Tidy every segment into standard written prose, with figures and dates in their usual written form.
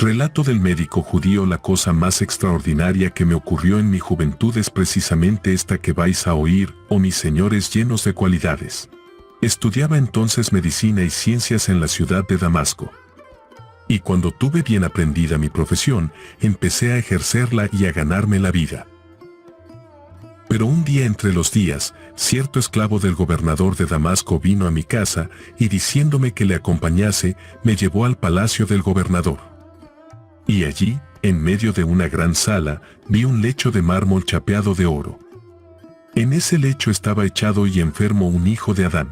Relato del médico judío. La cosa más extraordinaria que me ocurrió en mi juventud es precisamente esta que vais a oír, oh mis señores llenos de cualidades. Estudiaba entonces medicina y ciencias en la ciudad de Damasco. Y cuando tuve bien aprendida mi profesión, empecé a ejercerla y a ganarme la vida. Pero un día entre los días, cierto esclavo del gobernador de Damasco vino a mi casa y diciéndome que le acompañase, me llevó al palacio del gobernador. Y allí, en medio de una gran sala, vi un lecho de mármol chapeado de oro. En ese lecho estaba echado y enfermo un hijo de Adán.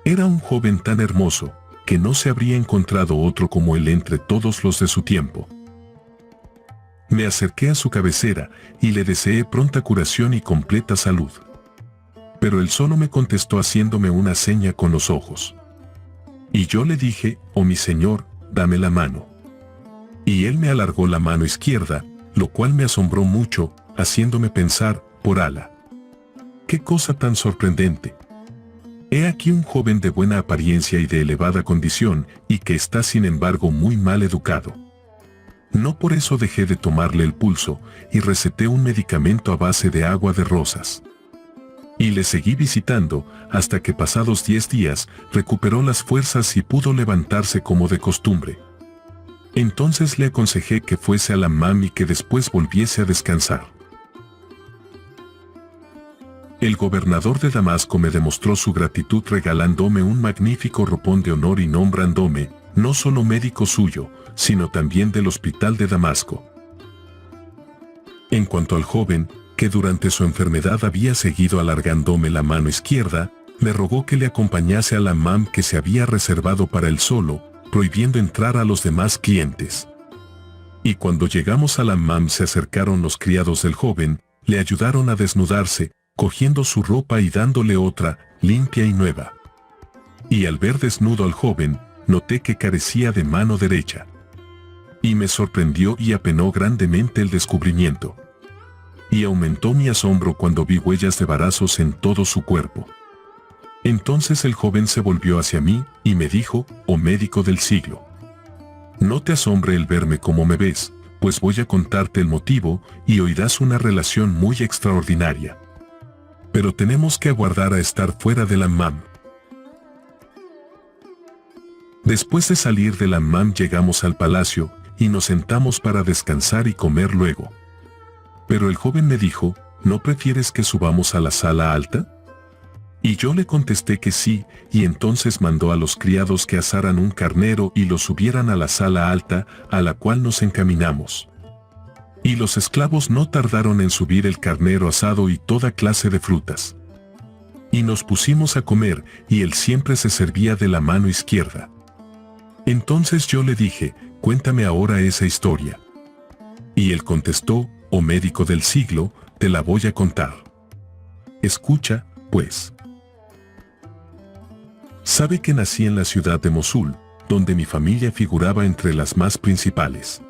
Era un joven tan hermoso, que no se habría encontrado otro como él entre todos los de su tiempo. Me acerqué a su cabecera y le deseé pronta curación y completa salud. Pero él solo me contestó haciéndome una seña con los ojos. Y yo le dije, oh mi señor, dame la mano. Y él me alargó la mano izquierda, lo cual me asombró mucho, haciéndome pensar, por Alá. ¡Qué cosa tan sorprendente! He aquí un joven de buena apariencia y de elevada condición, y que está sin embargo muy mal educado. No por eso dejé de tomarle el pulso, y receté un medicamento a base de agua de rosas. Y le seguí visitando, hasta que pasados 10 días, recuperó las fuerzas y pudo levantarse como de costumbre. Entonces le aconsejé que fuese al hammam y que después volviese a descansar. El gobernador de Damasco me demostró su gratitud regalándome un magnífico ropón de honor y nombrándome, no solo médico suyo, sino también del hospital de Damasco. En cuanto al joven, que durante su enfermedad había seguido alargándome la mano izquierda, me rogó que le acompañase al hammam que se había reservado para él solo, prohibiendo entrar a los demás clientes. Y cuando llegamos al hammam se acercaron los criados del joven, le ayudaron a desnudarse, cogiendo su ropa y dándole otra, limpia y nueva. Y al ver desnudo al joven, noté que carecía de mano derecha. Y me sorprendió y apenó grandemente el descubrimiento. Y aumentó mi asombro cuando vi huellas de varazos en todo su cuerpo. Entonces el joven se volvió hacia mí y me dijo, oh médico del siglo. No te asombre el verme como me ves, pues voy a contarte el motivo y oirás una relación muy extraordinaria. Pero tenemos que aguardar a estar fuera del hammam. Después de salir del hammam llegamos al palacio y nos sentamos para descansar y comer luego. Pero el joven me dijo, ¿no prefieres que subamos a la sala alta? Y yo le contesté que sí, y entonces mandó a los criados que asaran un carnero y lo subieran a la sala alta, a la cual nos encaminamos. Y los esclavos no tardaron en subir el carnero asado y toda clase de frutas. Y nos pusimos a comer, y él siempre se servía de la mano izquierda. Entonces yo le dije, cuéntame ahora esa historia. Y él contestó, oh médico del siglo, te la voy a contar. Escucha, pues. Sabe que nací en la ciudad de Mosul, donde mi familia figuraba entre las más principales.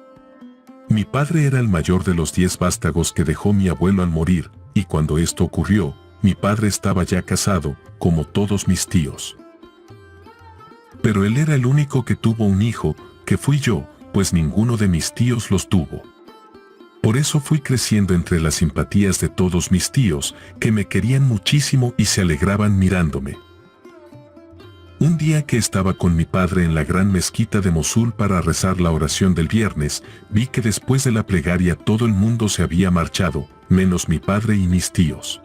Mi padre era el mayor de los 10 vástagos que dejó mi abuelo al morir, y cuando esto ocurrió, mi padre estaba ya casado, como todos mis tíos. Pero él era el único que tuvo un hijo, que fui yo, pues ninguno de mis tíos los tuvo. Por eso fui creciendo entre las simpatías de todos mis tíos, que me querían muchísimo y se alegraban mirándome. Un día que estaba con mi padre en la gran mezquita de Mosul para rezar la oración del viernes, vi que después de la plegaria todo el mundo se había marchado, menos mi padre y mis tíos.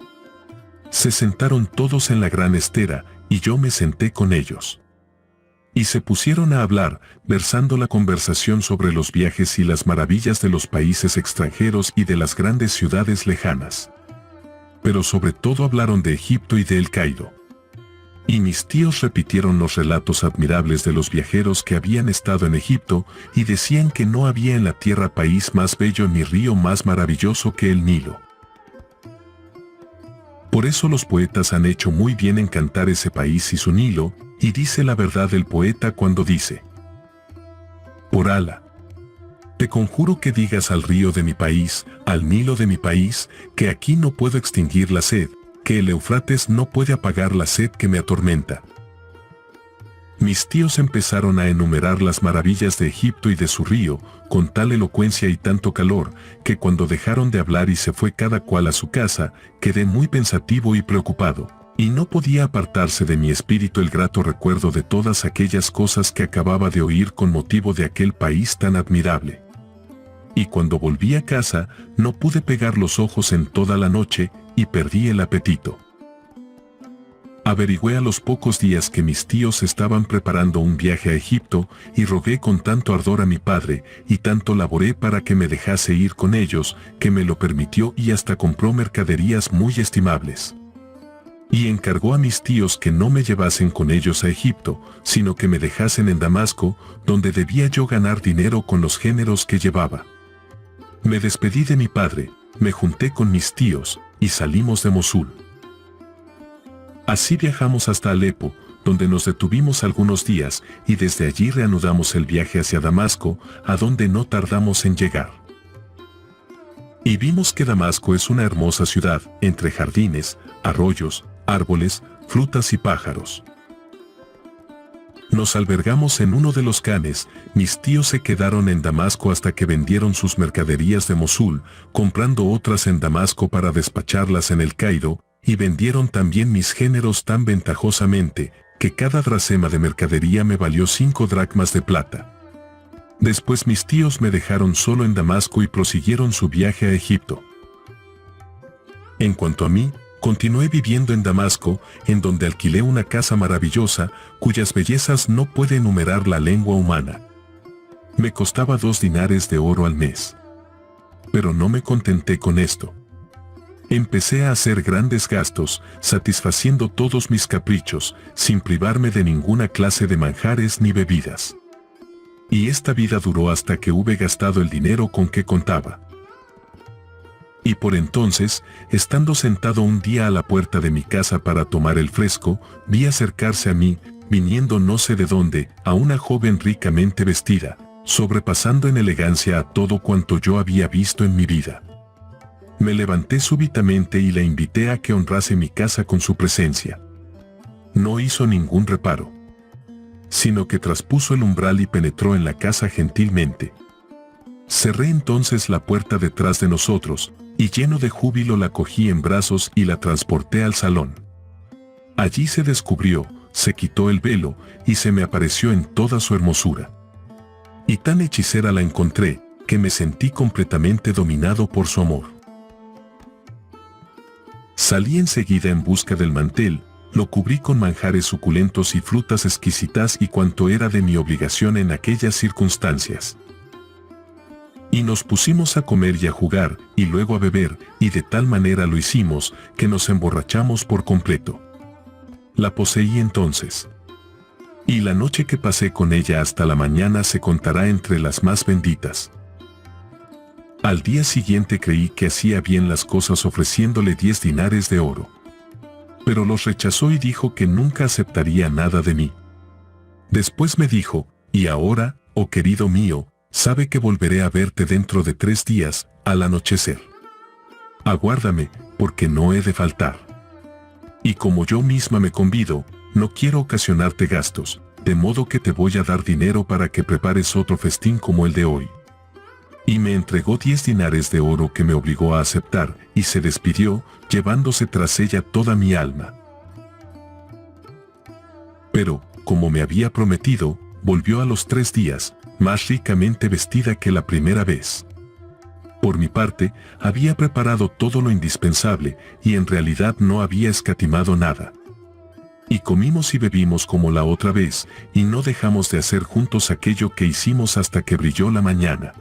Se sentaron todos en la gran estera, y yo me senté con ellos. Y se pusieron a hablar, versando la conversación sobre los viajes y las maravillas de los países extranjeros y de las grandes ciudades lejanas. Pero sobre todo hablaron de Egipto y de El Cairo. Y mis tíos repitieron los relatos admirables de los viajeros que habían estado en Egipto y decían que no había en la tierra país más bello ni río más maravilloso que el Nilo. Por eso los poetas han hecho muy bien en cantar ese país y su Nilo, y dice la verdad el poeta cuando dice: por Alá, te conjuro que digas al río de mi país, al Nilo de mi país, que aquí no puedo extinguir la sed, que el Éufrates no puede apagar la sed que me atormenta. Mis tíos empezaron a enumerar las maravillas de Egipto y de su río, con tal elocuencia y tanto calor, que cuando dejaron de hablar y se fue cada cual a su casa, quedé muy pensativo y preocupado, y no podía apartarse de mi espíritu el grato recuerdo de todas aquellas cosas que acababa de oír con motivo de aquel país tan admirable. Y cuando volví a casa, no pude pegar los ojos en toda la noche, y perdí el apetito. Averigüé a los pocos días que mis tíos estaban preparando un viaje a Egipto y rogué con tanto ardor a mi padre y tanto laboré para que me dejase ir con ellos, que me lo permitió y hasta compró mercaderías muy estimables. Y encargó a mis tíos que no me llevasen con ellos a Egipto, sino que me dejasen en Damasco, donde debía yo ganar dinero con los géneros que llevaba. Me despedí de mi padre, me junté con mis tíos y salimos de Mosul. Así viajamos hasta Alepo, donde nos detuvimos algunos días y desde allí reanudamos el viaje hacia Damasco, a donde no tardamos en llegar. Y vimos que Damasco es una hermosa ciudad, entre jardines, arroyos, árboles, frutas y pájaros. Nos albergamos en uno de los khanes, mis tíos se quedaron en Damasco hasta que vendieron sus mercaderías de Mosul, comprando otras en Damasco para despacharlas en el Cairo, y vendieron también mis géneros tan ventajosamente, que cada dracema de mercadería me valió 5 dracmas de plata. Después mis tíos me dejaron solo en Damasco y prosiguieron su viaje a Egipto. En cuanto a mí, continué viviendo en Damasco, en donde alquilé una casa maravillosa, cuyas bellezas no puede enumerar la lengua humana. Me costaba 2 dinares de oro al mes. Pero no me contenté con esto. Empecé a hacer grandes gastos, satisfaciendo todos mis caprichos, sin privarme de ninguna clase de manjares ni bebidas. Y esta vida duró hasta que hube gastado el dinero con que contaba. Y por entonces, estando sentado un día a la puerta de mi casa para tomar el fresco, vi acercarse a mí, viniendo no sé de dónde, a una joven ricamente vestida, sobrepasando en elegancia a todo cuanto yo había visto en mi vida. Me levanté súbitamente y la invité a que honrase mi casa con su presencia. No hizo ningún reparo, sino que traspuso el umbral y penetró en la casa gentilmente. Cerré entonces la puerta detrás de nosotros, y lleno de júbilo la cogí en brazos y la transporté al salón. Allí se descubrió, se quitó el velo, y se me apareció en toda su hermosura. Y tan hechicera la encontré, que me sentí completamente dominado por su amor. Salí enseguida en busca del mantel, lo cubrí con manjares suculentos y frutas exquisitas y cuanto era de mi obligación en aquellas circunstancias. Y nos pusimos a comer y a jugar, y luego a beber, y de tal manera lo hicimos, que nos emborrachamos por completo. La poseí entonces. Y la noche que pasé con ella hasta la mañana se contará entre las más benditas. Al día siguiente creí que hacía bien las cosas ofreciéndole 10 dinares de oro. Pero los rechazó y dijo que nunca aceptaría nada de mí. Después me dijo, y ahora, oh querido mío, sabe que volveré a verte dentro de 3 días, al anochecer. Aguárdame, porque no he de faltar. Y como yo misma me convido, no quiero ocasionarte gastos, de modo que te voy a dar dinero para que prepares otro festín como el de hoy. Y me entregó 10 dinares de oro que me obligó a aceptar, y se despidió, llevándose tras ella toda mi alma. Pero, como me había prometido, volvió a los 3 días, más ricamente vestida que la primera vez. Por mi parte, había preparado todo lo indispensable, y en realidad no había escatimado nada. Y comimos y bebimos como la otra vez, y no dejamos de hacer juntos aquello que hicimos hasta que brilló la mañana.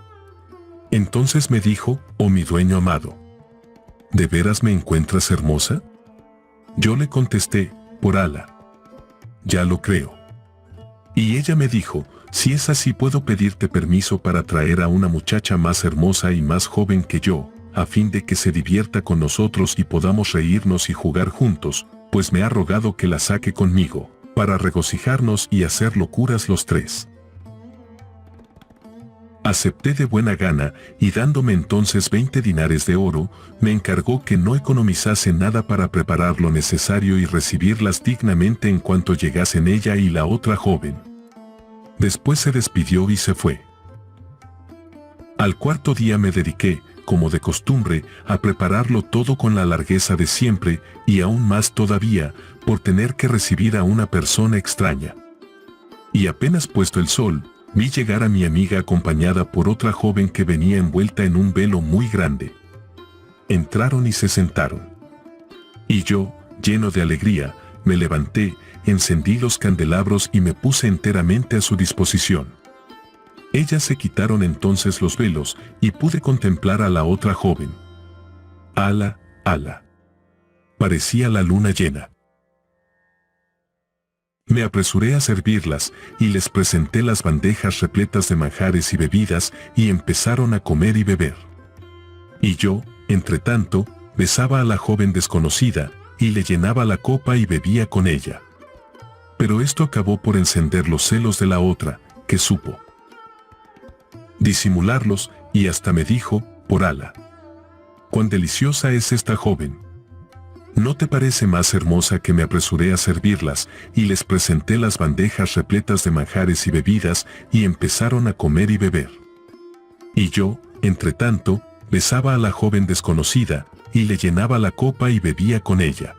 Entonces me dijo, oh mi dueño amado, ¿de veras me encuentras hermosa? Yo le contesté, por Alá, ya lo creo. Y ella me dijo, si es así puedo pedirte permiso para traer a una muchacha más hermosa y más joven que yo, a fin de que se divierta con nosotros y podamos reírnos y jugar juntos, pues me ha rogado que la saque conmigo, para regocijarnos y hacer locuras los 3. Acepté de buena gana, y dándome entonces 20 dinares de oro, me encargó que no economizase nada para preparar lo necesario y recibirlas dignamente en cuanto llegasen ella y la otra joven. Después se despidió y se fue. Al cuarto día me dediqué, como de costumbre, a prepararlo todo con la largueza de siempre, y aún más todavía, por tener que recibir a una persona extraña. Y apenas puesto el sol, vi llegar a mi amiga acompañada por otra joven que venía envuelta en un velo muy grande. Entraron y se sentaron. Y yo, lleno de alegría, me levanté, encendí los candelabros y me puse enteramente a su disposición. Ellas se quitaron entonces los velos, y pude contemplar a la otra joven. ¡Ala, ala! Parecía la luna llena. Me apresuré a servirlas, y les presenté las bandejas repletas de manjares y bebidas, y empezaron a comer y beber. Y yo, entre tanto, besaba a la joven desconocida, y le llenaba la copa y bebía con ella. Pero esto acabó por encender los celos de la otra, que supo disimularlos, y hasta me dijo, por Alá: «Cuán deliciosa es esta joven. ¿No te parece más hermosa?». Que me apresuré a servirlas, y les presenté las bandejas repletas de manjares y bebidas, y empezaron a comer y beber. Y yo, entre tanto, besaba a la joven desconocida, y le llenaba la copa y bebía con ella.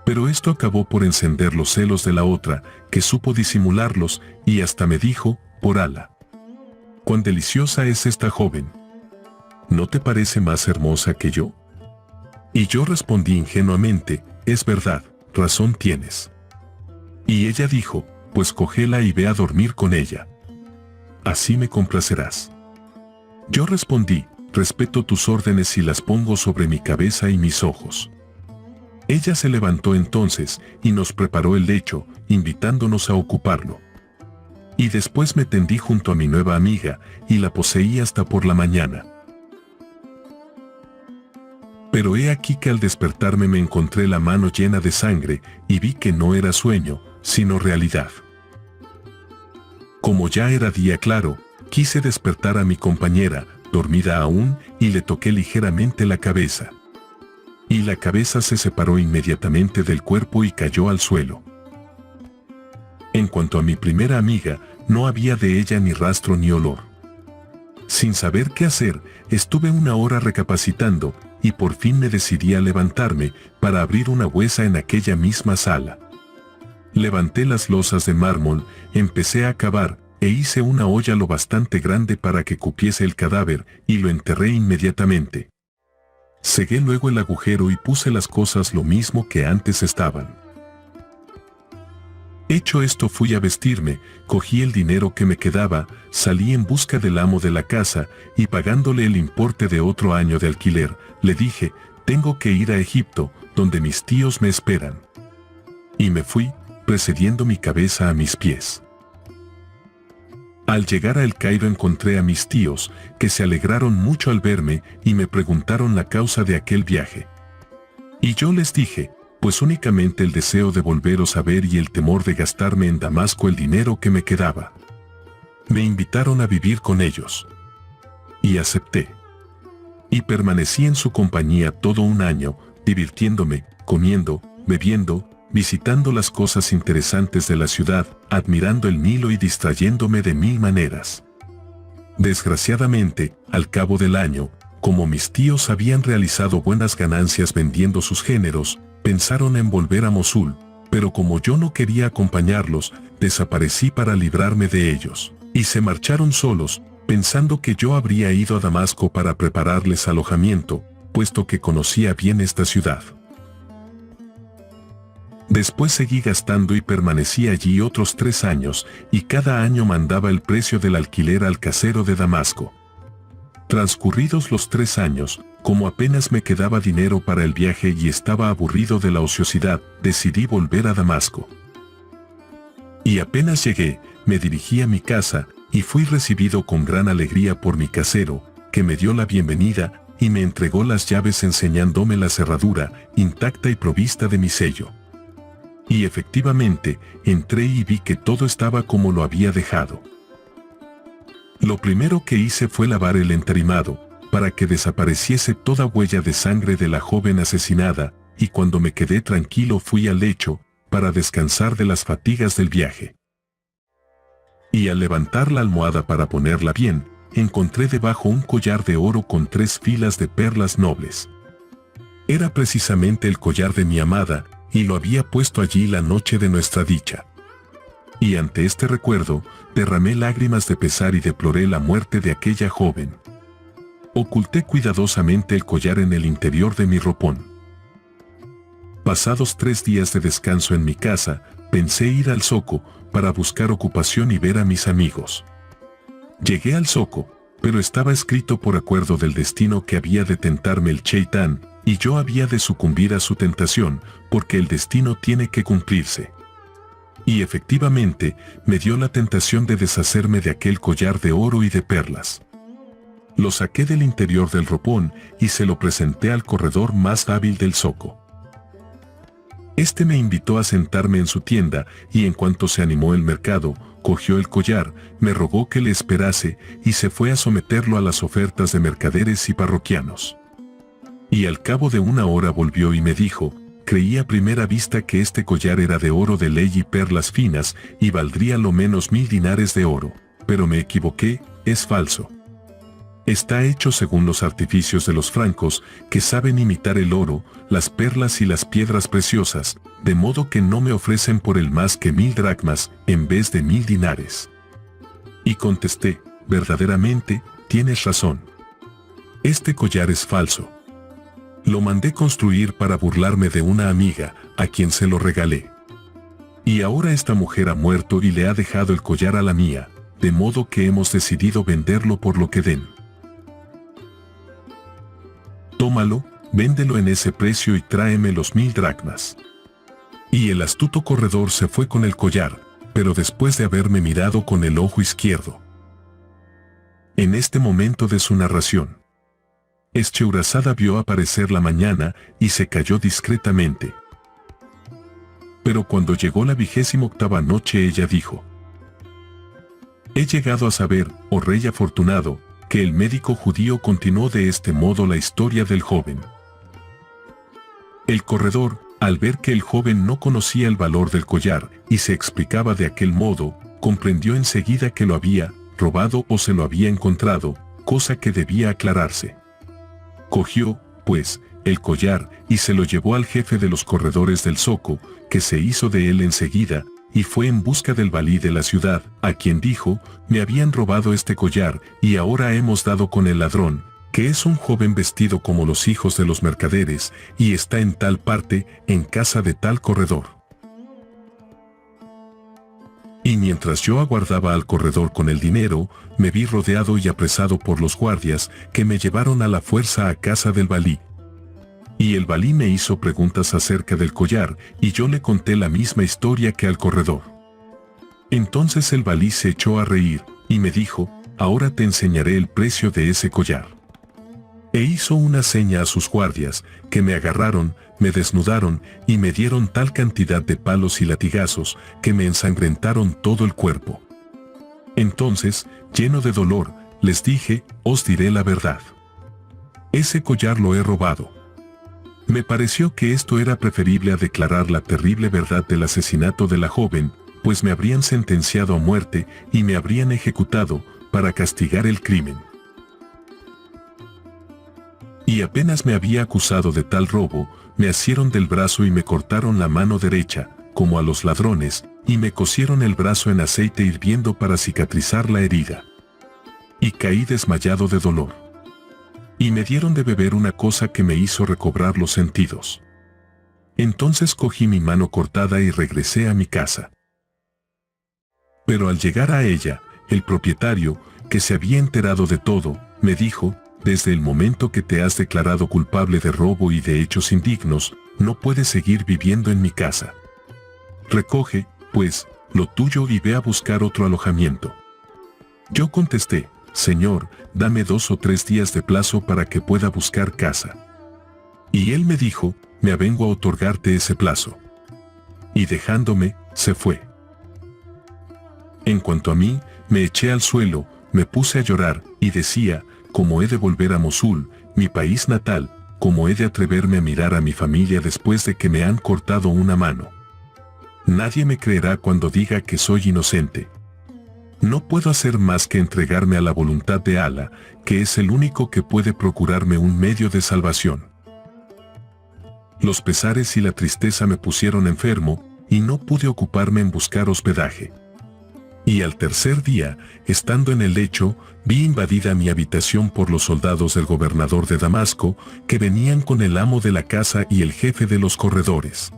Pero esto acabó por encender los celos de la otra, que supo disimularlos, y hasta me dijo, por Alá: «Cuán deliciosa es esta joven. ¿No te parece más hermosa que yo?». Y yo respondí ingenuamente, «Es verdad, razón tienes». Y ella dijo, «Pues cógela y ve a dormir con ella. Así me complacerás». Yo respondí, «Respeto tus órdenes y las pongo sobre mi cabeza y mis ojos». Ella se levantó entonces, y nos preparó el lecho, invitándonos a ocuparlo. Y después me tendí junto a mi nueva amiga, y la poseí hasta por la mañana. Pero he aquí que al despertarme me encontré la mano llena de sangre, y vi que no era sueño, sino realidad. Como ya era día claro, quise despertar a mi compañera, dormida aún, y le toqué ligeramente la cabeza. Y la cabeza se separó inmediatamente del cuerpo y cayó al suelo. En cuanto a mi primera amiga, no había de ella ni rastro ni olor. Sin saber qué hacer, estuve una hora recapacitando, y por fin me decidí a levantarme, para abrir una huesa en aquella misma sala. Levanté las losas de mármol, empecé a cavar, e hice una olla lo bastante grande para que cupiese el cadáver, y lo enterré inmediatamente. Cegué luego el agujero y puse las cosas lo mismo que antes estaban. Hecho esto, fui a vestirme, cogí el dinero que me quedaba, salí en busca del amo de la casa, y pagándole el importe de otro año de alquiler, le dije, «Tengo que ir a Egipto, donde mis tíos me esperan». Y me fui, precediendo mi cabeza a mis pies. Al llegar a El Cairo encontré a mis tíos, que se alegraron mucho al verme, y me preguntaron la causa de aquel viaje. Y yo les dije, «Pues únicamente el deseo de volveros a ver y el temor de gastarme en Damasco el dinero que me quedaba». Me invitaron a vivir con ellos. Y acepté. Y permanecí en su compañía todo un año, divirtiéndome, comiendo, bebiendo, visitando las cosas interesantes de la ciudad, admirando el Nilo y distrayéndome de mil maneras. Desgraciadamente, al cabo del año, como mis tíos habían realizado buenas ganancias vendiendo sus géneros, pensaron en volver a Mosul, pero como yo no quería acompañarlos, desaparecí para librarme de ellos, y se marcharon solos, pensando que yo habría ido a Damasco para prepararles alojamiento, puesto que conocía bien esta ciudad. Después seguí gastando y permanecí allí otros 3 años, y cada año mandaba el precio del alquiler al casero de Damasco. Transcurridos los 3 años, como apenas me quedaba dinero para el viaje y estaba aburrido de la ociosidad, decidí volver a Damasco. Y apenas llegué, me dirigí a mi casa, y fui recibido con gran alegría por mi casero, que me dio la bienvenida, y me entregó las llaves enseñándome la cerradura, intacta y provista de mi sello. Y efectivamente, entré y vi que todo estaba como lo había dejado. Lo primero que hice fue lavar el entarimado, para que desapareciese toda huella de sangre de la joven asesinada, y cuando me quedé tranquilo fui al lecho, para descansar de las fatigas del viaje. Y al levantar la almohada para ponerla bien, encontré debajo un collar de oro con 3 filas de perlas nobles. Era precisamente el collar de mi amada, y lo había puesto allí la noche de nuestra dicha. Y ante este recuerdo, derramé lágrimas de pesar y deploré la muerte de aquella joven. Oculté cuidadosamente el collar en el interior de mi ropón. Pasados 3 días de descanso en mi casa, pensé ir al zoco, para buscar ocupación y ver a mis amigos. Llegué al zoco, pero estaba escrito por acuerdo del destino que había de tentarme el Cheitán, y yo había de sucumbir a su tentación, porque el destino tiene que cumplirse. Y efectivamente, me dio la tentación de deshacerme de aquel collar de oro y de perlas. Lo saqué del interior del ropón y se lo presenté al corredor más hábil del zoco. Este me invitó a sentarme en su tienda, y en cuanto se animó el mercado, cogió el collar, me rogó que le esperase, y se fue a someterlo a las ofertas de mercaderes y parroquianos. Y al cabo de 1 hora volvió y me dijo: creí a primera vista que este collar era de oro de ley y perlas finas, y valdría lo menos 1000 dinares de oro, pero me equivoqué, es falso. Está hecho según los artificios de los francos, que saben imitar el oro, las perlas y las piedras preciosas, de modo que no me ofrecen por él más que 1000 dracmas, en vez de 1000 dinares. Y contesté: verdaderamente, tienes razón. Este collar es falso. Lo mandé construir para burlarme de una amiga, a quien se lo regalé. Y ahora esta mujer ha muerto y le ha dejado el collar a la mía, de modo que hemos decidido venderlo por lo que den. Tómalo, véndelo en ese precio y tráeme los 1000 dracmas. Y el astuto corredor se fue con el collar, pero después de haberme mirado con el ojo izquierdo. En este momento de su narración, Echeaurazada vio aparecer la mañana y se calló discretamente. Pero cuando llegó la 28ª noche ella dijo: he llegado a saber, oh rey afortunado, que el médico judío continuó de este modo la historia del joven. El corredor, al ver que el joven no conocía el valor del collar y se explicaba de aquel modo, comprendió enseguida que lo había robado o se lo había encontrado, cosa que debía aclararse. Cogió, pues, el collar y se lo llevó al jefe de los corredores del zoco, que se hizo de él enseguida, y fue en busca del valí de la ciudad, a quien dijo: me habían robado este collar, y ahora hemos dado con el ladrón, que es un joven vestido como los hijos de los mercaderes, y está en tal parte, en casa de tal corredor. Y mientras yo aguardaba al corredor con el dinero, me vi rodeado y apresado por los guardias, que me llevaron a la fuerza a casa del valí. Y el valí me hizo preguntas acerca del collar, y yo le conté la misma historia que al corredor. Entonces el valí se echó a reír, y me dijo: ahora te enseñaré el precio de ese collar. E hizo una seña a sus guardias, que me agarraron, me desnudaron, y me dieron tal cantidad de palos y latigazos, que me ensangrentaron todo el cuerpo. Entonces, lleno de dolor, les dije: os diré la verdad. Ese collar lo he robado. Me pareció que esto era preferible a declarar la terrible verdad del asesinato de la joven, pues me habrían sentenciado a muerte y me habrían ejecutado, para castigar el crimen. Y apenas me había acusado de tal robo, me asieron del brazo y me cortaron la mano derecha, como a los ladrones, y me cosieron el brazo en aceite hirviendo para cicatrizar la herida. Y caí desmayado de dolor. Y me dieron de beber una cosa que me hizo recobrar los sentidos. Entonces cogí mi mano cortada y regresé a mi casa. Pero al llegar a ella, el propietario, que se había enterado de todo, me dijo: desde el momento que te has declarado culpable de robo y de hechos indignos, no puedes seguir viviendo en mi casa. Recoge, pues, lo tuyo y ve a buscar otro alojamiento. Yo contesté: Señor, dame 2 o 3 días de plazo para que pueda buscar casa. Y él me dijo: me avengo a otorgarte ese plazo. Y dejándome, se fue. En cuanto a mí, me eché al suelo, me puse a llorar, y decía, ¿cómo he de volver a Mosul, mi país natal? ¿Cómo he de atreverme a mirar a mi familia después de que me han cortado una mano? Nadie me creerá cuando diga que soy inocente. No puedo hacer más que entregarme a la voluntad de Alá, que es el único que puede procurarme un medio de salvación. Los pesares y la tristeza me pusieron enfermo, y no pude ocuparme en buscar hospedaje. Y al tercer día, estando en el lecho, vi invadida mi habitación por los soldados del gobernador de Damasco, que venían con el amo de la casa y el jefe de los corredores.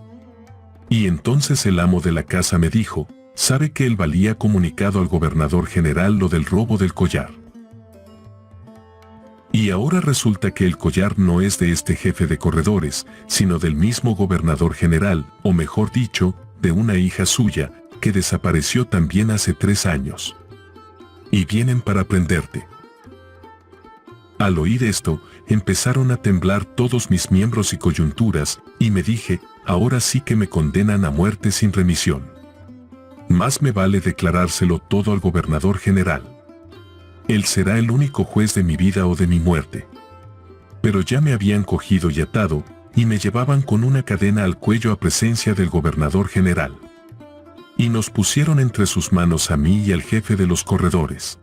Y entonces el amo de la casa me dijo, ¿sabe que el valí ha comunicado al gobernador general lo del robo del collar? Y ahora resulta que el collar no es de este jefe de corredores, sino del mismo gobernador general, o mejor dicho, de una hija suya, que desapareció también hace 3 años. Y vienen para prenderte. Al oír esto, empezaron a temblar todos mis miembros y coyunturas, y me dije, ahora sí que me condenan a muerte sin remisión. Más me vale declarárselo todo al gobernador general. Él será el único juez de mi vida o de mi muerte. Pero ya me habían cogido y atado, y me llevaban con una cadena al cuello a presencia del gobernador general. Y nos pusieron entre sus manos a mí y al jefe de los corredores.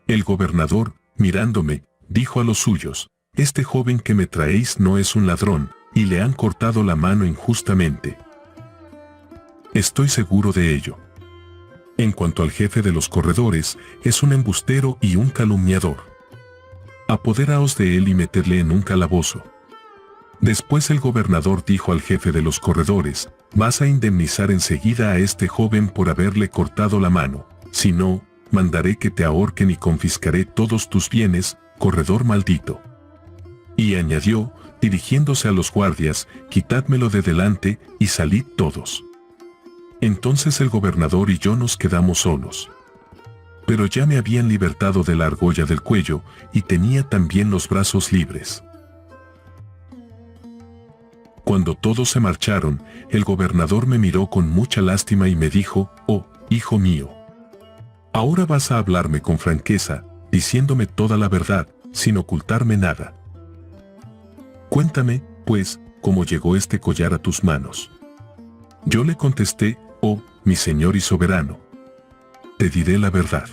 El gobernador, mirándome, dijo a los suyos, este joven que me traéis no es un ladrón, y le han cortado la mano injustamente. Estoy seguro de ello. En cuanto al jefe de los corredores, es un embustero y un calumniador. Apoderaos de él y metedle en un calabozo. Después el gobernador dijo al jefe de los corredores, vas a indemnizar enseguida a este joven por haberle cortado la mano, si no, mandaré que te ahorquen y confiscaré todos tus bienes, corredor maldito. Y añadió, dirigiéndose a los guardias, quitádmelo de delante, y salid todos. Entonces el gobernador y yo nos quedamos solos. Pero ya me habían libertado de la argolla del cuello, y tenía también los brazos libres. Cuando todos se marcharon, el gobernador me miró con mucha lástima y me dijo, oh, hijo mío. Ahora vas a hablarme con franqueza, diciéndome toda la verdad, sin ocultarme nada. Cuéntame, pues, cómo llegó este collar a tus manos. Yo le contesté, oh, mi señor y soberano. Te diré la verdad.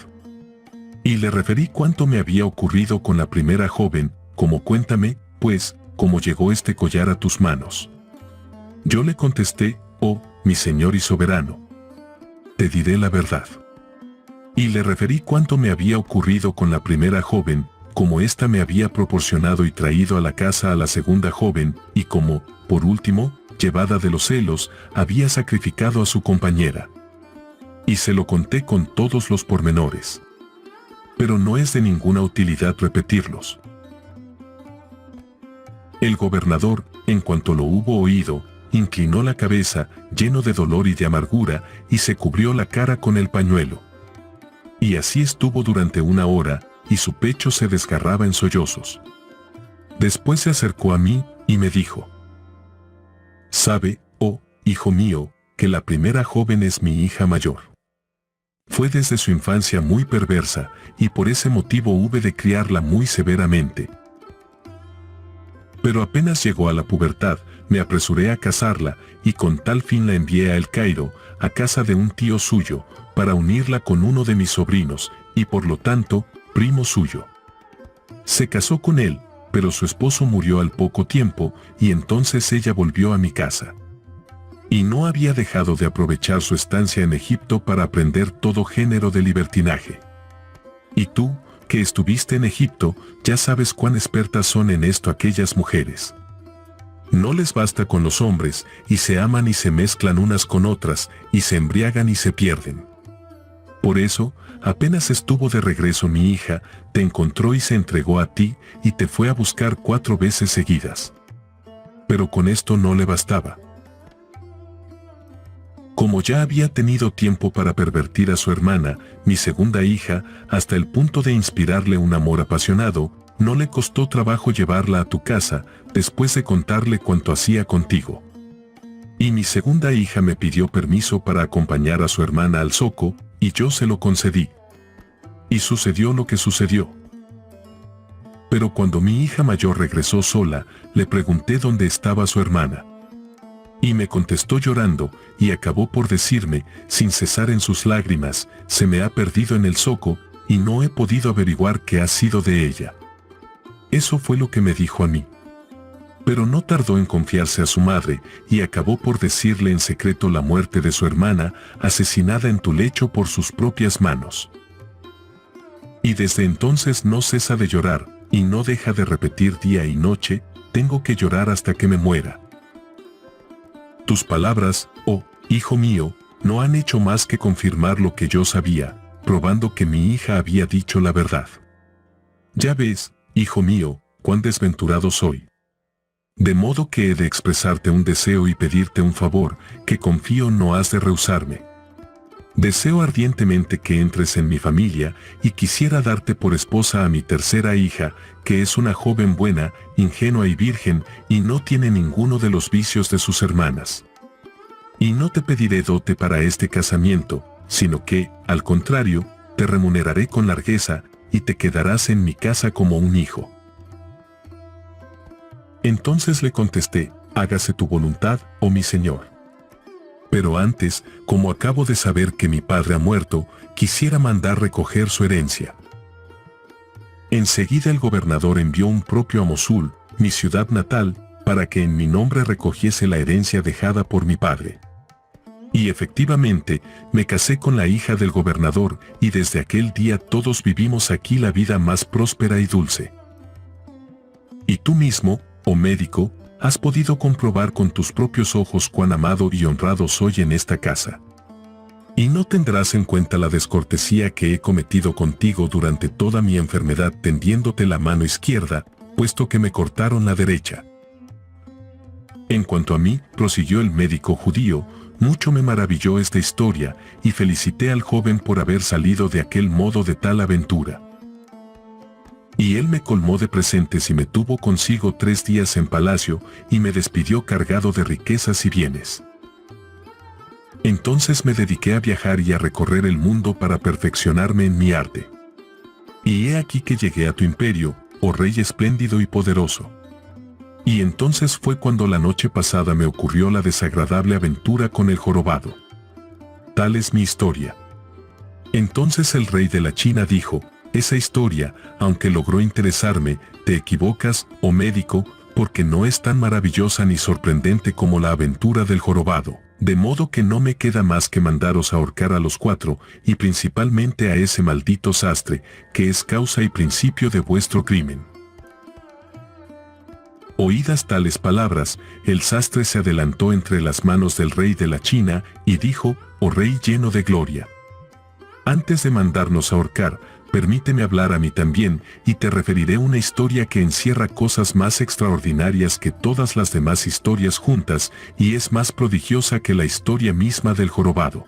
Y le referí cuánto me había ocurrido con la primera joven, como cuéntame, pues, cómo llegó este collar a tus manos. Yo le contesté, oh, mi señor y soberano. Te diré la verdad. Y le referí cuánto me había ocurrido con la primera joven, como ésta me había proporcionado y traído a la casa a la segunda joven, y como, por último, llevada de los celos, había sacrificado a su compañera. Y se lo conté con todos los pormenores. Pero no es de ninguna utilidad repetirlos. El gobernador, en cuanto lo hubo oído, inclinó la cabeza, lleno de dolor y de amargura, y se cubrió la cara con el pañuelo. Y así estuvo durante 1 hora, y su pecho se desgarraba en sollozos. Después se acercó a mí, y me dijo, «Sabe, oh, hijo mío, que la primera joven es mi hija mayor. Fue desde su infancia muy perversa, y por ese motivo hube de criarla muy severamente. Pero apenas llegó a la pubertad, me apresuré a casarla, y con tal fin la envié a El Cairo, a casa de un tío suyo, para unirla con uno de mis sobrinos, y por lo tanto, primo suyo. Se casó con él, pero su esposo murió al poco tiempo, y entonces ella volvió a mi casa. Y no había dejado de aprovechar su estancia en Egipto para aprender todo género de libertinaje. Y tú, que estuviste en Egipto, ya sabes cuán expertas son en esto aquellas mujeres. No les basta con los hombres, y se aman y se mezclan unas con otras, y se embriagan y se pierden. Por eso, apenas estuvo de regreso mi hija, te encontró y se entregó a ti, y te fue a buscar 4 veces seguidas. Pero con esto no le bastaba. Como ya había tenido tiempo para pervertir a su hermana, mi segunda hija, hasta el punto de inspirarle un amor apasionado, no le costó trabajo llevarla a tu casa, después de contarle cuanto hacía contigo. Y mi segunda hija me pidió permiso para acompañar a su hermana al zoco, y yo se lo concedí. Y sucedió lo que sucedió. Pero cuando mi hija mayor regresó sola, le pregunté dónde estaba su hermana. Y me contestó llorando, y acabó por decirme, sin cesar en sus lágrimas, se me ha perdido en el zoco, y no he podido averiguar qué ha sido de ella. Eso fue lo que me dijo a mí. Pero no tardó en confiarse a su madre, y acabó por decirle en secreto la muerte de su hermana, asesinada en tu lecho por sus propias manos. Y desde entonces no cesa de llorar, y no deja de repetir día y noche, tengo que llorar hasta que me muera. Tus palabras, oh, hijo mío, no han hecho más que confirmar lo que yo sabía, probando que mi hija había dicho la verdad. Ya ves, hijo mío, cuán desventurado soy. De modo que he de expresarte un deseo y pedirte un favor, que confío no has de rehusarme. Deseo ardientemente que entres en mi familia, y quisiera darte por esposa a mi tercera hija, que es una joven buena, ingenua y virgen, y no tiene ninguno de los vicios de sus hermanas. Y no te pediré dote para este casamiento, sino que, al contrario, te remuneraré con largueza, y te quedarás en mi casa como un hijo. Entonces le contesté, hágase tu voluntad, oh mi señor. Pero antes, como acabo de saber que mi padre ha muerto, quisiera mandar recoger su herencia. Enseguida el gobernador envió un propio a Mosul, mi ciudad natal, para que en mi nombre recogiese la herencia dejada por mi padre. Y efectivamente, me casé con la hija del gobernador, y desde aquel día todos vivimos aquí la vida más próspera y dulce. Y tú mismo, oh médico, has podido comprobar con tus propios ojos cuán amado y honrado soy en esta casa. Y no tendrás en cuenta la descortesía que he cometido contigo durante toda mi enfermedad tendiéndote la mano izquierda, puesto que me cortaron la derecha. En cuanto a mí, prosiguió el médico judío, mucho me maravilló esta historia, y felicité al joven por haber salido de aquel modo de tal aventura. Y él me colmó de presentes y me tuvo consigo 3 días en palacio, y me despidió cargado de riquezas y bienes. Entonces me dediqué a viajar y a recorrer el mundo para perfeccionarme en mi arte. Y he aquí que llegué a tu imperio, oh rey espléndido y poderoso. Y entonces fue cuando la noche pasada me ocurrió la desagradable aventura con el jorobado. Tal es mi historia. Entonces el rey de la China dijo, esa historia, aunque logró interesarme, te equivocas, oh médico, porque no es tan maravillosa ni sorprendente como la aventura del jorobado, de modo que no me queda más que mandaros ahorcar a los 4, y principalmente a ese maldito sastre, que es causa y principio de vuestro crimen. Oídas tales palabras, el sastre se adelantó entre las manos del rey de la China, y dijo, oh rey lleno de gloria. Antes de mandarnos ahorcar, permíteme hablar a mí también, y te referiré una historia que encierra cosas más extraordinarias que todas las demás historias juntas, y es más prodigiosa que la historia misma del jorobado.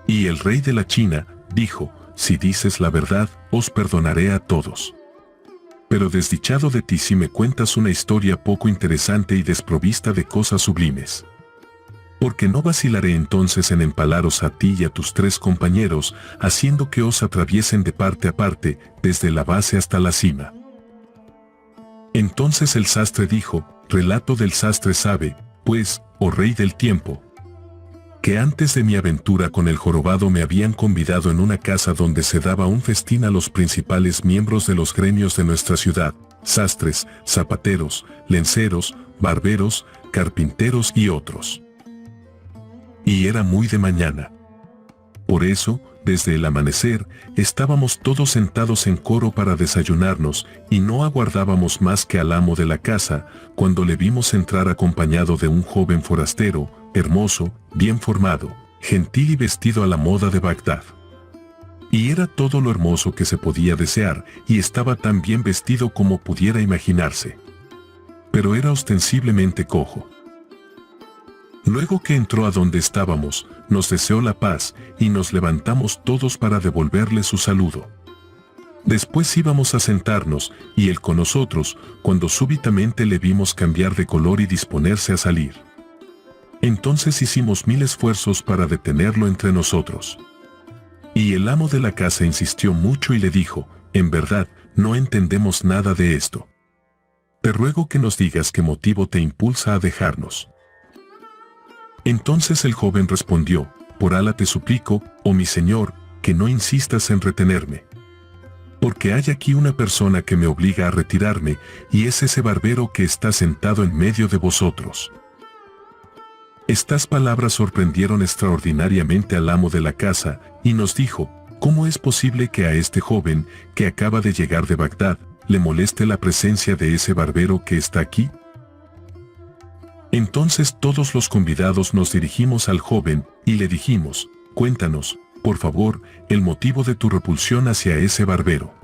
Y el rey de la China dijo, si dices la verdad, os perdonaré a todos. Pero desdichado de ti si me cuentas una historia poco interesante y desprovista de cosas sublimes. Porque no vacilaré entonces en empalaros a ti y a tus 3 compañeros, haciendo que os atraviesen de parte a parte, desde la base hasta la cima. Entonces el sastre dijo, relato del sastre sabe, pues, oh rey del tiempo, que antes de mi aventura con el jorobado me habían convidado en una casa donde se daba un festín a los principales miembros de los gremios de nuestra ciudad, sastres, zapateros, lenceros, barberos, carpinteros y otros. Y era muy de mañana. Por eso, desde el amanecer, estábamos todos sentados en coro para desayunarnos, y no aguardábamos más que al amo de la casa, cuando le vimos entrar acompañado de un joven forastero, hermoso, bien formado, gentil y vestido a la moda de Bagdad. Y era todo lo hermoso que se podía desear, y estaba tan bien vestido como pudiera imaginarse. Pero era ostensiblemente cojo. Luego que entró a donde estábamos, nos deseó la paz, y nos levantamos todos para devolverle su saludo. Después íbamos a sentarnos, y él con nosotros, cuando súbitamente le vimos cambiar de color y disponerse a salir. Entonces hicimos 1000 esfuerzos para detenerlo entre nosotros. Y el amo de la casa insistió mucho y le dijo, en verdad, no entendemos nada de esto. Te ruego que nos digas qué motivo te impulsa a dejarnos. Entonces el joven respondió, por Alá te suplico, oh mi señor, que no insistas en retenerme. Porque hay aquí una persona que me obliga a retirarme, y es ese barbero que está sentado en medio de vosotros. Estas palabras sorprendieron extraordinariamente al amo de la casa, y nos dijo, ¿cómo es posible que a este joven, que acaba de llegar de Bagdad, le moleste la presencia de ese barbero que está aquí? Entonces todos los convidados nos dirigimos al joven, y le dijimos, cuéntanos, por favor, el motivo de tu repulsión hacia ese barbero.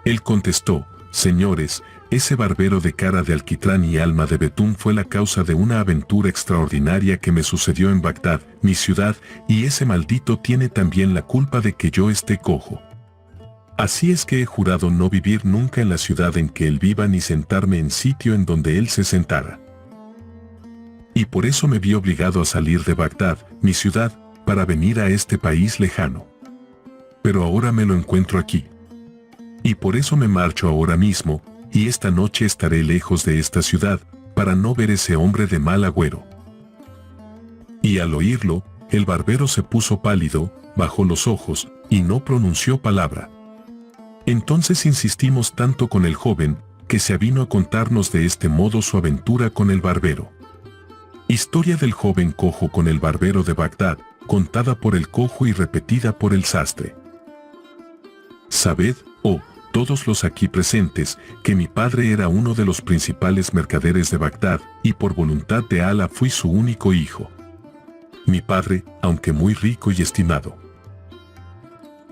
Él contestó, señores, ese barbero de cara de alquitrán y alma de betún fue la causa de una aventura extraordinaria que me sucedió en Bagdad, mi ciudad, y ese maldito tiene también la culpa de que yo esté cojo. Así es que he jurado no vivir nunca en la ciudad en que él viva ni sentarme en sitio en donde él se sentara. Y por eso me vi obligado a salir de Bagdad, mi ciudad, para venir a este país lejano. Pero ahora me lo encuentro aquí. Y por eso me marcho ahora mismo, y esta noche estaré lejos de esta ciudad, para no ver ese hombre de mal agüero. Y al oírlo, el barbero se puso pálido, bajó los ojos, y no pronunció palabra. Entonces insistimos tanto con el joven, que se avino a contarnos de este modo su aventura con el barbero. Historia del joven cojo con el barbero de Bagdad, contada por el cojo y repetida por el sastre. Sabed, oh, todos los aquí presentes, que mi padre era uno de los principales mercaderes de Bagdad, y por voluntad de Alá fui su único hijo. Mi padre, aunque muy rico y estimado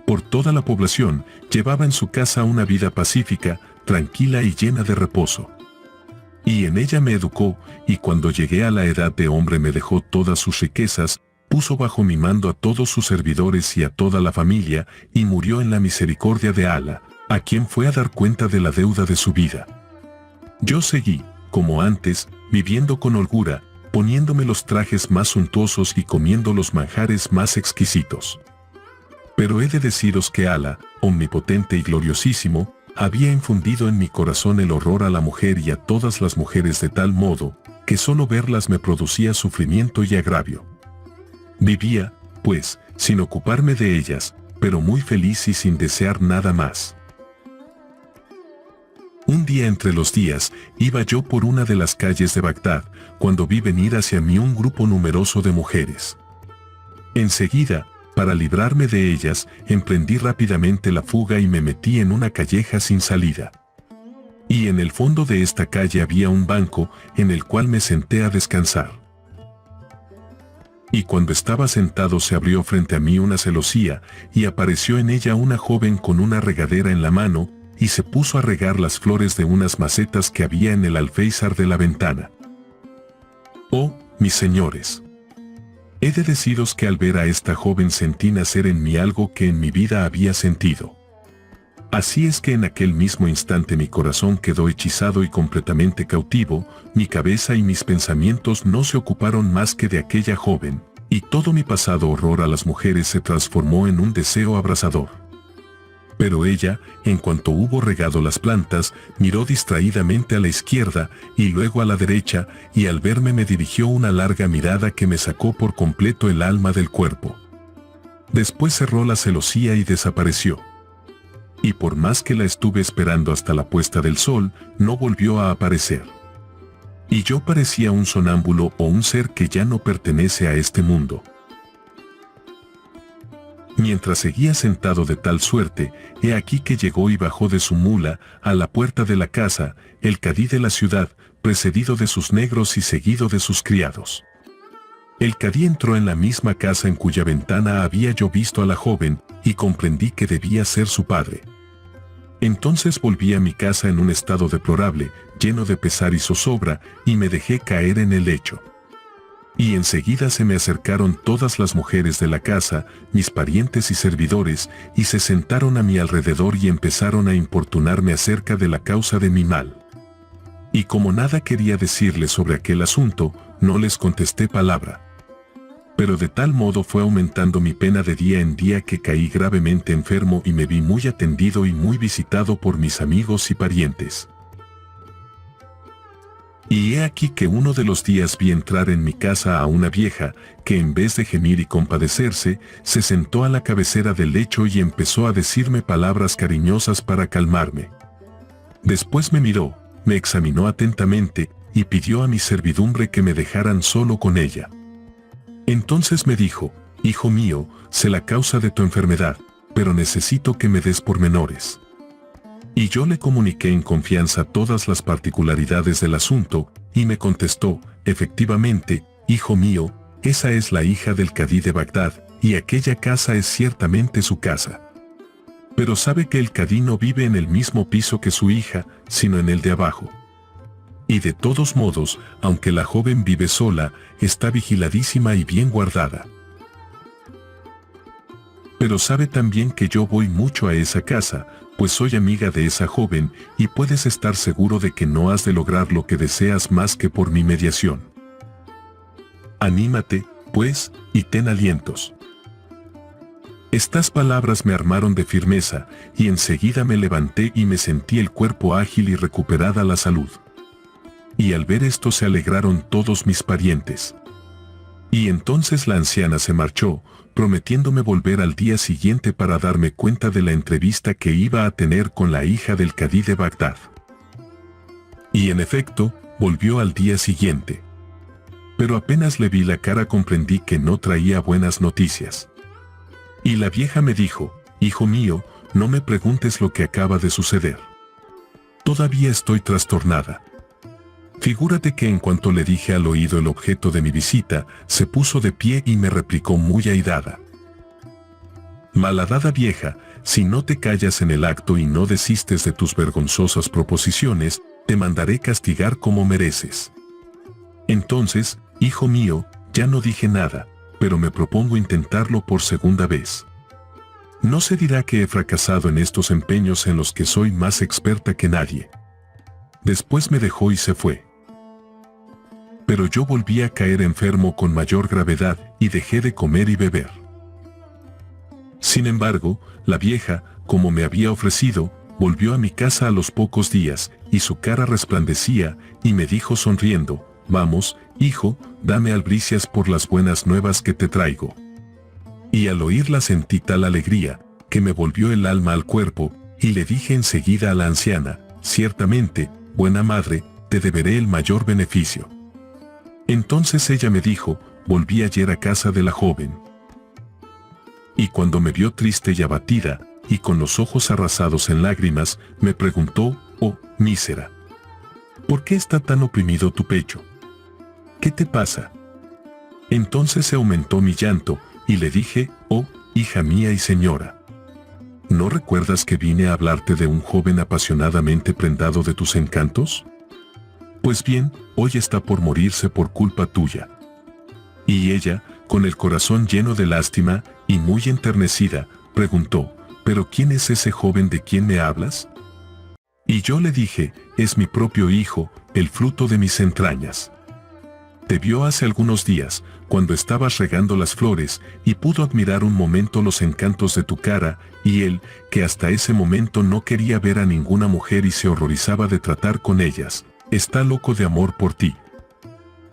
por toda la población, llevaba en su casa una vida pacífica, tranquila y llena de reposo. Y en ella me educó, y cuando llegué a la edad de hombre me dejó todas sus riquezas, puso bajo mi mando a todos sus servidores y a toda la familia, y murió en la misericordia de Alá, a quien fue a dar cuenta de la deuda de su vida. Yo seguí, como antes, viviendo con holgura, poniéndome los trajes más suntuosos y comiendo los manjares más exquisitos. Pero he de deciros que Alá, omnipotente y gloriosísimo, había infundido en mi corazón el horror a la mujer y a todas las mujeres de tal modo, que solo verlas me producía sufrimiento y agravio. Vivía, pues, sin ocuparme de ellas, pero muy feliz y sin desear nada más. Un día entre los días, iba yo por una de las calles de Bagdad, cuando vi venir hacia mí un grupo numeroso de mujeres. Enseguida, para librarme de ellas, emprendí rápidamente la fuga y me metí en una calleja sin salida. Y en el fondo de esta calle había un banco, en el cual me senté a descansar. Y cuando estaba sentado se abrió frente a mí una celosía, y apareció en ella una joven con una regadera en la mano, y se puso a regar las flores de unas macetas que había en el alféizar de la ventana. Oh, mis señores, he de deciros que al ver a esta joven sentí nacer en mí algo que en mi vida había sentido. Así es que en aquel mismo instante mi corazón quedó hechizado y completamente cautivo, mi cabeza y mis pensamientos no se ocuparon más que de aquella joven, y todo mi pasado horror a las mujeres se transformó en un deseo abrasador. Pero ella, en cuanto hubo regado las plantas, miró distraídamente a la izquierda y luego a la derecha, y al verme me dirigió una larga mirada que me sacó por completo el alma del cuerpo. Después cerró la celosía y desapareció. Y por más que la estuve esperando hasta la puesta del sol, no volvió a aparecer. Y yo parecía un sonámbulo o un ser que ya no pertenece a este mundo. Mientras seguía sentado de tal suerte, he aquí que llegó y bajó de su mula, a la puerta de la casa, el cadí de la ciudad, precedido de sus negros y seguido de sus criados. El cadí entró en la misma casa en cuya ventana había yo visto a la joven, y comprendí que debía ser su padre. Entonces volví a mi casa en un estado deplorable, lleno de pesar y zozobra, y me dejé caer en el lecho. Y enseguida se me acercaron todas las mujeres de la casa, mis parientes y servidores, y se sentaron a mi alrededor y empezaron a importunarme acerca de la causa de mi mal. Y como nada quería decirles sobre aquel asunto, no les contesté palabra. Pero de tal modo fue aumentando mi pena de día en día que caí gravemente enfermo y me vi muy atendido y muy visitado por mis amigos y parientes. Y he aquí que uno de los días vi entrar en mi casa a una vieja, que en vez de gemir y compadecerse, se sentó a la cabecera del lecho y empezó a decirme palabras cariñosas para calmarme. Después me miró, me examinó atentamente, y pidió a mi servidumbre que me dejaran solo con ella. Entonces me dijo: hijo mío, sé la causa de tu enfermedad, pero necesito que me des pormenores. Y yo le comuniqué en confianza todas las particularidades del asunto, y me contestó: efectivamente, hijo mío, esa es la hija del cadí de Bagdad, y aquella casa es ciertamente su casa. Pero sabe que el cadí no vive en el mismo piso que su hija, sino en el de abajo. Y de todos modos, aunque la joven vive sola, está vigiladísima y bien guardada. Pero sabe también que yo voy mucho a esa casa, pues soy amiga de esa joven, y puedes estar seguro de que no has de lograr lo que deseas más que por mi mediación. Anímate, pues, y ten alientos. Estas palabras me armaron de firmeza, y enseguida me levanté y me sentí el cuerpo ágil y recuperada la salud. Y al ver esto se alegraron todos mis parientes. Y entonces la anciana se marchó, prometiéndome volver al día siguiente para darme cuenta de la entrevista que iba a tener con la hija del cadí de Bagdad. Y en efecto, volvió al día siguiente. Pero apenas le vi la cara comprendí que no traía buenas noticias. Y la vieja me dijo: hijo mío, no me preguntes lo que acaba de suceder. Todavía estoy trastornada. Figúrate que en cuanto le dije al oído el objeto de mi visita, se puso de pie y me replicó muy airada: malhadada vieja, si no te callas en el acto y no desistes de tus vergonzosas proposiciones, te mandaré castigar como mereces. Entonces, hijo mío, ya no dije nada, pero me propongo intentarlo por segunda vez. No se dirá que he fracasado en estos empeños en los que soy más experta que nadie. Después me dejó y se fue. Pero yo volví a caer enfermo con mayor gravedad y dejé de comer y beber. Sin embargo, la vieja, como me había ofrecido, volvió a mi casa a los pocos días, y su cara resplandecía, y me dijo sonriendo: vamos, hijo, dame albricias por las buenas nuevas que te traigo. Y al oírla sentí tal alegría, que me volvió el alma al cuerpo, y le dije enseguida a la anciana: ciertamente, buena madre, te deberé el mayor beneficio. Entonces ella me dijo: volví ayer a casa de la joven. Y cuando me vio triste y abatida, y con los ojos arrasados en lágrimas, me preguntó: oh, mísera, ¿por qué está tan oprimido tu pecho? ¿Qué te pasa? Entonces se aumentó mi llanto, y le dije: oh, hija mía y señora, ¿no recuerdas que vine a hablarte de un joven apasionadamente prendado de tus encantos? Pues bien, hoy está por morirse por culpa tuya. Y ella, con el corazón lleno de lástima, y muy enternecida, preguntó: ¿pero quién es ese joven de quien me hablas? Y yo le dije: es mi propio hijo, el fruto de mis entrañas. Te vio hace algunos días, cuando estabas regando las flores, y pudo admirar un momento los encantos de tu cara, y él, que hasta ese momento no quería ver a ninguna mujer y se horrorizaba de tratar con ellas, está loco de amor por ti.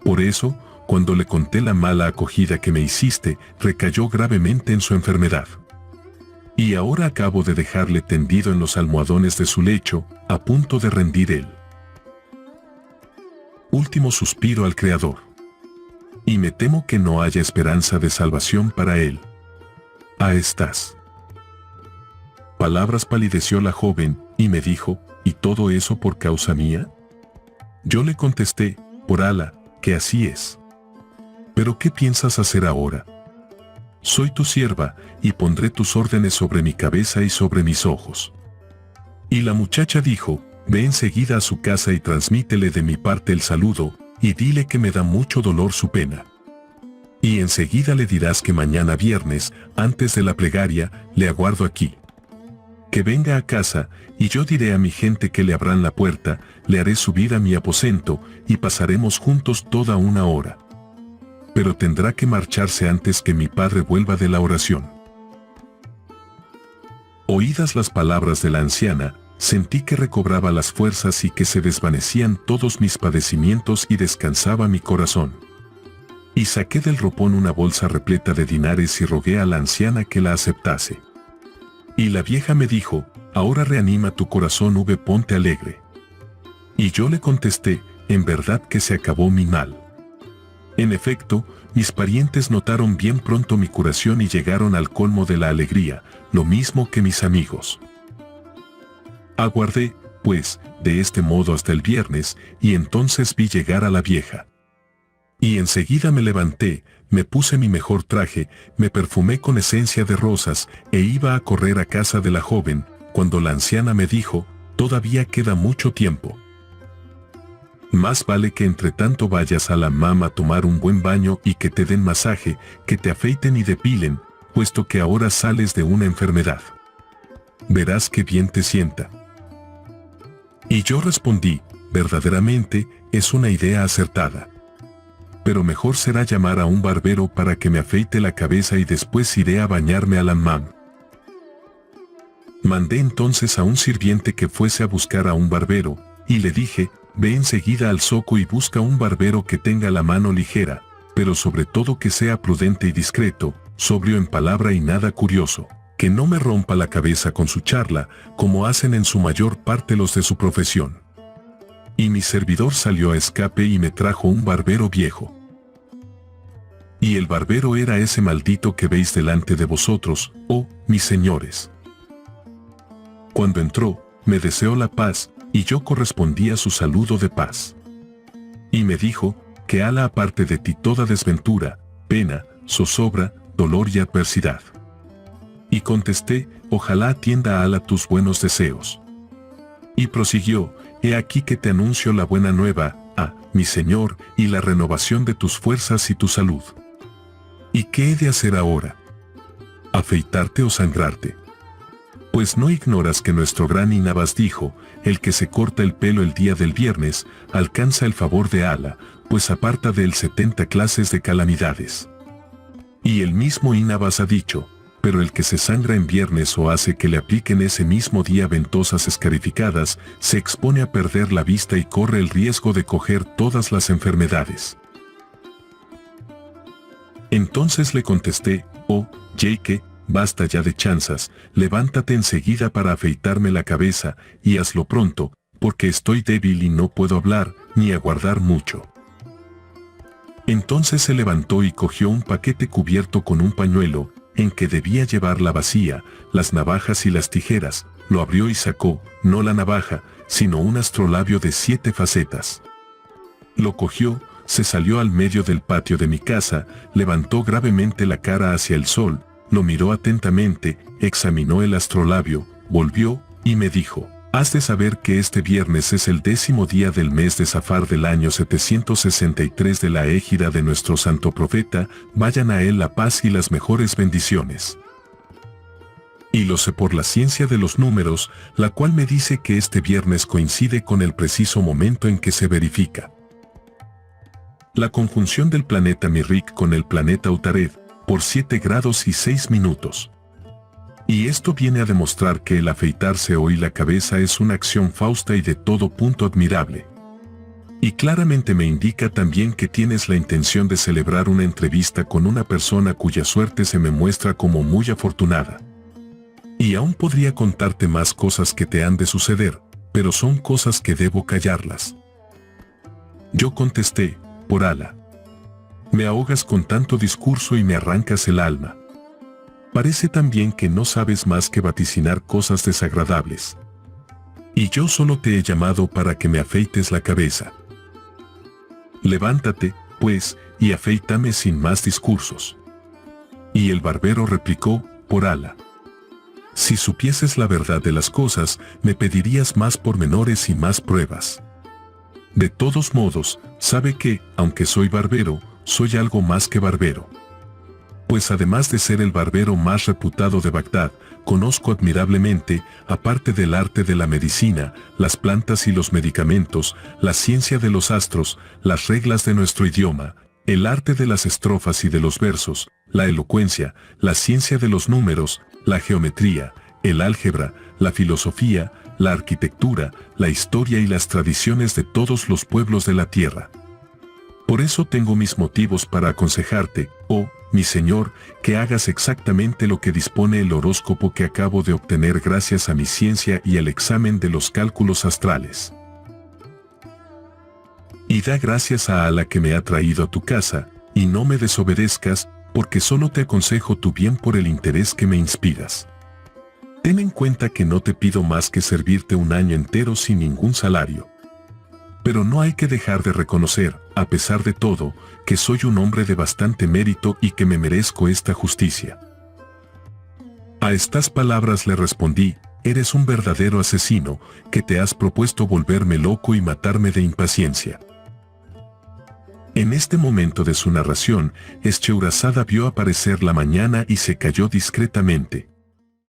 Por eso, cuando le conté la mala acogida que me hiciste, recayó gravemente en su enfermedad. Y ahora acabo de dejarle tendido en los almohadones de su lecho, a punto de rendir él. Último suspiro al Creador. Y me temo que no haya esperanza de salvación para él. A estas palabras palideció la joven, y me dijo: ¿y todo eso por causa mía? Yo le contesté: por Alá, que así es. ¿Pero qué piensas hacer ahora? Soy tu sierva, y pondré tus órdenes sobre mi cabeza y sobre mis ojos. Y la muchacha dijo: ve enseguida a su casa y transmítele de mi parte el saludo, y dile que me da mucho dolor su pena. Y enseguida le dirás que mañana viernes, antes de la plegaria, le aguardo aquí. Que venga a casa, y yo diré a mi gente que le abran la puerta, le haré subir a mi aposento, y pasaremos juntos toda una hora. pero tendrá que marcharse antes que mi padre vuelva de la oración. Oídas las palabras de la anciana, sentí que recobraba las fuerzas y que se desvanecían todos mis padecimientos y descansaba mi corazón. Y saqué del ropón una bolsa repleta de dinares y rogué a la anciana que la aceptase. Y la vieja me dijo, ahora reanima tu corazón, ponte alegre. Y yo le contesté, en verdad que se acabó mi mal. En efecto, mis parientes notaron bien pronto mi curación y llegaron al colmo de la alegría, lo mismo que mis amigos. Aguardé, pues, de este modo hasta el viernes, y entonces vi llegar a la vieja. Y enseguida me levanté, me puse mi mejor traje, me perfumé con esencia de rosas, e iba a correr a casa de la joven, cuando la anciana me dijo, todavía queda mucho tiempo. Más vale que entre tanto vayas a la hammam a tomar un buen baño y que te den masaje, que te afeiten y depilen, puesto que ahora sales de una enfermedad. Verás qué bien te sienta. Y yo respondí, verdaderamente, es una idea acertada. Pero mejor será llamar a un barbero para que me afeite la cabeza y después iré a bañarme al hammam. Mandé entonces a un sirviente que fuese a buscar a un barbero, y le dije, ve enseguida al zoco y busca un barbero que tenga la mano ligera, pero sobre todo que sea prudente y discreto, sobrio en palabra y nada curioso, que no me rompa la cabeza con su charla, como hacen en su mayor parte los de su profesión. Y mi servidor salió a escape y me trajo un barbero viejo. Y el barbero era ese maldito que veis delante de vosotros, oh, mis señores. Cuando entró, me deseó la paz, y yo correspondí a su saludo de paz. Y me dijo, que Alá aparte de ti toda desventura, pena, zozobra, dolor y adversidad. Y contesté, ojalá atienda a Alá tus buenos deseos. Y prosiguió, he aquí que te anuncio la buena nueva, mi Señor, y la renovación de tus fuerzas y tu salud. ¿Y qué he de hacer ahora? ¿Afeitarte o sangrarte? Pues no ignoras que nuestro gran Inabas dijo, el que se corta el pelo el día del viernes, alcanza el favor de Alá, pues aparta de él 70 clases de calamidades. Y el mismo Inabas ha dicho, pero el que se sangra en viernes o hace que le apliquen ese mismo día ventosas escarificadas, se expone a perder la vista y corre el riesgo de coger todas las enfermedades. Entonces le contesté, oh, Jake, basta ya de chanzas, levántate enseguida para afeitarme la cabeza, y hazlo pronto, porque estoy débil y no puedo hablar, ni aguardar mucho. Entonces se levantó y cogió un paquete cubierto con un pañuelo, en que debía llevar la bacía, las navajas y las tijeras, lo abrió y sacó, no la navaja, sino un astrolabio de 7 facetas. Lo cogió, se salió al medio del patio de mi casa, levantó gravemente la cara hacia el sol, lo miró atentamente, examinó el astrolabio, volvió, y me dijo, has de saber que este viernes es el 10º día del mes de Safar del año 763 de la égida de nuestro santo profeta, vayan a él la paz y las mejores bendiciones. Y lo sé por la ciencia de los números, la cual me dice que este viernes coincide con el preciso momento en que se verifica la conjunción del planeta Mirrik con el planeta Utared, por 7 grados y 6 minutos. Y esto viene a demostrar que el afeitarse hoy la cabeza es una acción fausta y de todo punto admirable. Y claramente me indica también que tienes la intención de celebrar una entrevista con una persona cuya suerte se me muestra como muy afortunada. Y aún podría contarte más cosas que te han de suceder, pero son cosas que debo callarlas. Yo contesté, por Alá. Me ahogas con tanto discurso y me arrancas el alma. Parece también que no sabes más que vaticinar cosas desagradables. Y yo solo te he llamado para que me afeites la cabeza. Levántate, pues, y afeítame sin más discursos. Y el barbero replicó, por Alá. Si supieses la verdad de las cosas, me pedirías más pormenores y más pruebas. De todos modos, sabe que, aunque soy barbero, soy algo más que barbero. Pues además de ser el barbero más reputado de Bagdad, conozco admirablemente, aparte del arte de la medicina, las plantas y los medicamentos, la ciencia de los astros, las reglas de nuestro idioma, el arte de las estrofas y de los versos, la elocuencia, la ciencia de los números, la geometría, el álgebra, la filosofía, la arquitectura, la historia y las tradiciones de todos los pueblos de la tierra. Por eso tengo mis motivos para aconsejarte, oh, mi señor, que hagas exactamente lo que dispone el horóscopo que acabo de obtener gracias a mi ciencia y al examen de los cálculos astrales. Y da gracias a Alá que me ha traído a tu casa, y no me desobedezcas, porque solo te aconsejo tu bien por el interés que me inspiras. Ten en cuenta que no te pido más que servirte un año entero sin ningún salario. Pero no hay que dejar de reconocer, a pesar de todo, que soy un hombre de bastante mérito y que me merezco esta justicia. A estas palabras le respondí, eres un verdadero asesino, que te has propuesto volverme loco y matarme de impaciencia. En este momento de su narración, Echeúrazada vio aparecer la mañana y se calló discretamente.